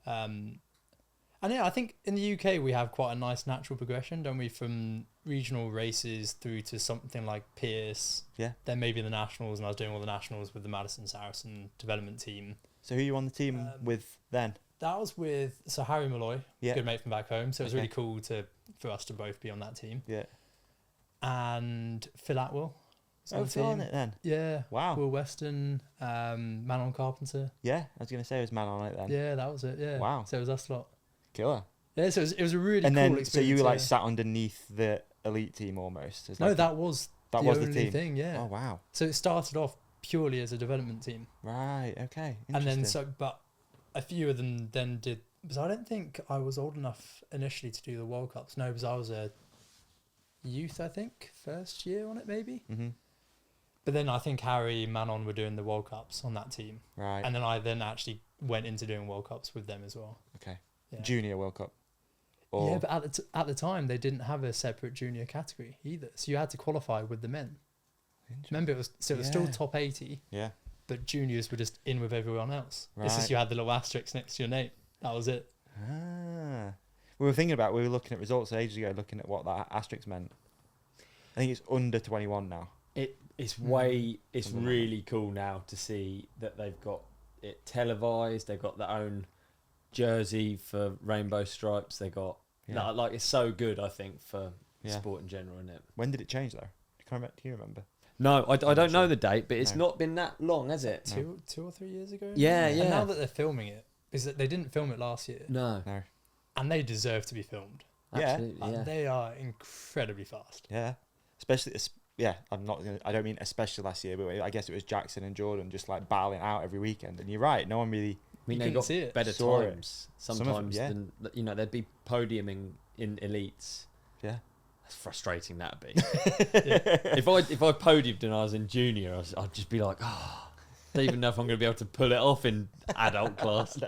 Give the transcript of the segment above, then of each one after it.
And yeah, I think in the UK we have quite a nice natural progression, don't we? From regional races through to something like Pierce. Yeah. Then maybe the nationals, and I was doing all the nationals with the Madison Saracen development team. So who are you on the team with then? That was with Harry Malloy, Yeah. good mate from back home. So it was Okay. really cool for us to both be on that team. Yeah. And Phil Atwell. was on Oh, the Phil on team. it then. Yeah. Wow. Will Weston, Manon Carpenter. Yeah, I was going to say it was man on it then. Yeah, that was it. Yeah. Wow. So it was us lot. Killer. Yeah, so it was a really And cool then, experience. so you were like yeah. sat underneath the elite team almost? As No, like that was the only team. thing, yeah. Oh, wow. So it started off purely as a development team. Right, okay. And then, Interesting. but a few of them then did, because I don't think I was old enough initially to do the World Cups. No, because I was a youth, I think, first year on it maybe. Mm-hmm. But then I think Harry and Manon were doing the World Cups on that team. Right. And then I actually went into doing World Cups with them as well. Okay. Yeah. Junior World Cup. Yeah, but at the time they didn't have a separate junior category either, so you had to qualify with the men. Remember, it was still top 80. Yeah. But juniors were just in with everyone else. Right. It's just you had the little asterisk next to your name. That was it. Ah. We were looking at results ages ago, looking at what that asterisk meant. I think it's under 21 now. It's Something like really cool now to see that they've got it televised. They've got their own jersey for rainbow stripes. They got it's so good. I think for sport in general, isn't it? When did it change though? Do you remember? No, I don't know the date, but it's not been that long, has it? Two or 3 years ago. Yeah, And yeah. now that they're filming it, is that they didn't film it last year, No. and they deserve to be filmed. Absolutely, yeah. They are incredibly fast. Yeah. Especially, I don't mean especially last year, but I guess it was Jackson and Jordan just like battling out every weekend. And you're right, no one really. I mean, You they couldn't got see it. better Saw it. times Some of them, sometimes than they'd be podiuming in elites. Yeah. That's frustrating. That'd be. If I podiumed and I was in junior, I'd just be like, I don't even know if I'm going to be able to pull it off in adult class.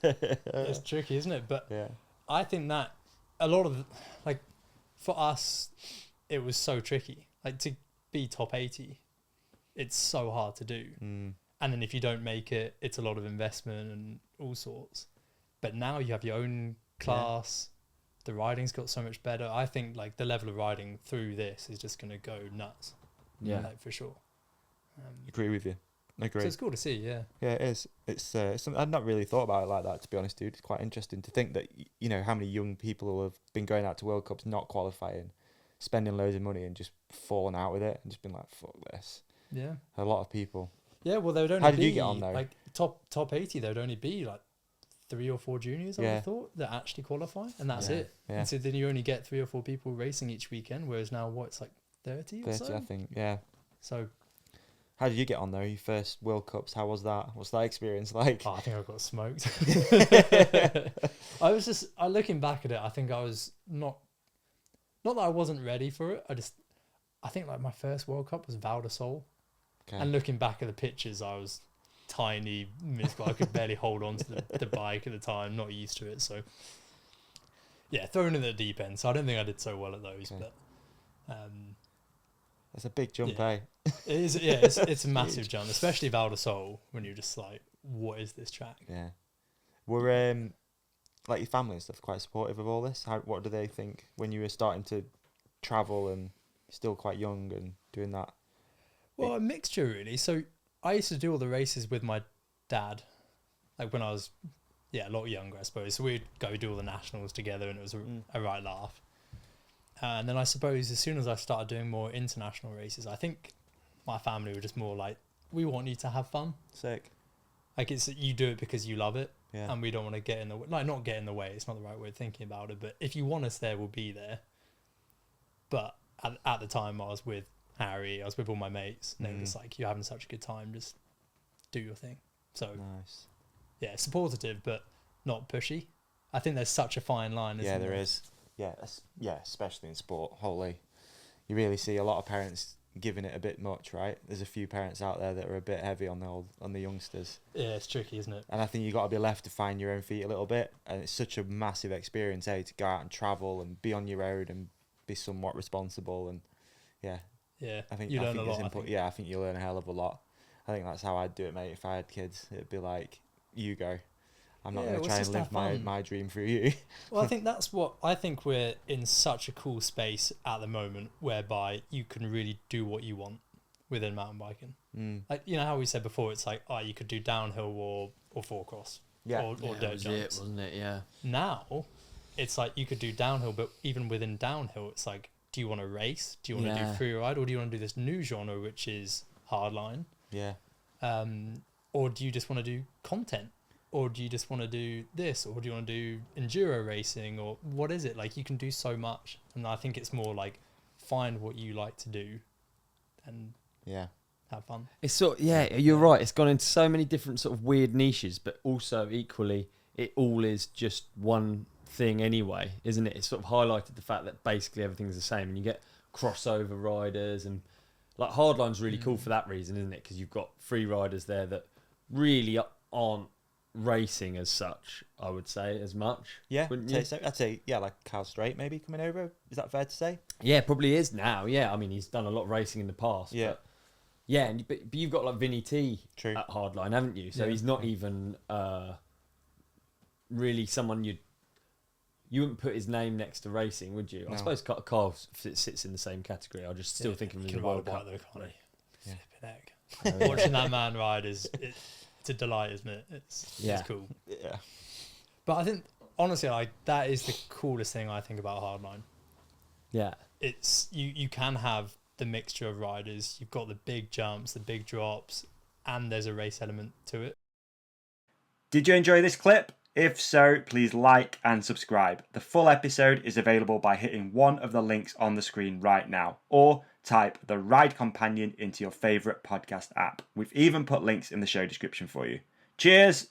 It's tricky, isn't it? But Yeah. I think that a lot of for us, it was so tricky. Like to be top 80, it's so hard to do. And then if you don't make it, it's a lot of investment and all sorts. But now you have your own class. The riding's got so much better. I think like the level of riding through this is just going to go nuts. Yeah. Like, for sure. Agree with you. Agree. So it's cool to see, yeah. Yeah, it is. It's something I'd not really thought about it like that, to be honest, dude. It's quite interesting to think that, how many young people who have been going out to World Cups, not qualifying, spending loads of money and just falling out with it and just been like, fuck this. Yeah. A lot of people. Yeah, well, there would only How did you get on though? Like top 80, there would only be like 3 or 4 juniors, I would have thought, that actually qualify, and that's it. Yeah. And so then you only get 3 or 4 people racing each weekend, whereas now it's like 30 or 30, so? I think, yeah. So How did you get on though? Your first World Cups, how was that? What's that experience like? I think I got smoked. Looking back at it, I think I was not that I wasn't ready for it. I think like my first World Cup was Val de Sol. Okay. And looking back at the pictures, I was tiny, minuscule. I could barely hold on to the bike at the time, not used to it. So, yeah, thrown in the deep end. So I don't think I did so well at those. Okay. But That's a big jump, yeah. eh? It is. Yeah, it's a massive jump, especially Val de Sol, when you're just like, what is this track? Yeah. Were like your family and stuff quite supportive of all this? What do they think when you were starting to travel and still quite young and doing that? Well, a mixture really. So I used to do all the races with my dad, like when I was, a lot younger, I suppose. So we'd go do all the nationals together, and it was a right laugh. And then I suppose as soon as I started doing more international races, I think my family were just more like, we want you to have fun. Sick. Like you do it because you love it, Yeah. and we don't want to get in the way. Like, not get in the way. It's not the right way of thinking about it. But if you want us there, we'll be there. But at the time, I was with Harry. I was with all my mates. And they were just like, "You're having such a good time. Just do your thing." So Nice. yeah, supportive, but not pushy. I think there's such a fine line. Isn't There is. Yeah, especially in sport, wholly. You really see a lot of parents giving it a bit much, right? There's a few parents out there that are a bit heavy on the youngsters. Yeah, it's tricky, isn't it? And I think you got to be left to find your own feet a little bit. And it's such a massive experience, to go out and travel and be on your own and be somewhat responsible. And Yeah, I think you learn think a lot. it's important. Yeah, I think you learn a hell of a lot. I think that's how I'd do it, mate. If I had kids, it'd be like, you go. I'm not Yeah, going to let's try and just live have fun. my dream through you. Well, I think that's what I think we're in such a cool space at the moment, whereby you can really do what you want within mountain biking. Like, you know how we said before, it's like, oh, you could do downhill or four cross, or Yeah, dirt that was jumps. it, wasn't it? Yeah. Now, it's like you could do downhill, but even within downhill, it's like, do you want to race? Do you want to do free ride, or do you want to do this new genre, which is hardline? Yeah. Or do you just want to do content? Or do you just want to do this? Or do you want to do enduro racing? Or what is it? Like, you can do so much. And I think it's more like, find what you like to do and have fun. It's sort you're right. It's gone into so many different sort of weird niches, but also equally, it all is just one thing anyway, isn't it? It's sort of highlighted the fact that basically everything's the same, and you get crossover riders, and like hardline's really cool for that reason, isn't it? Because you've got free riders there that really aren't racing as such, I would say, as much. Yeah, wouldn't you? I'd say like Cal Straight maybe coming over. Is that fair to say? Yeah, probably is now. Yeah, I mean, he's done a lot of racing in the past. Yeah. But yeah, but you've got like Vinny T True. at hardline, haven't you? So he's not even really someone you wouldn't put his name next to racing, would you? No. I suppose Carl sits in the same category. I just still think of him as a World Cup. Watching that man ride it's a delight, isn't it? It's cool. Yeah. But I think, honestly, like, that is the coolest thing I think about hardline. Yeah. It's you can have the mixture of riders. You've got the big jumps, the big drops, and there's a race element to it. Did you enjoy this clip? If so, please like and subscribe. The full episode is available by hitting one of the links on the screen right now, or type The Ride Companion into your favourite podcast app. We've even put links in the show description for you. Cheers!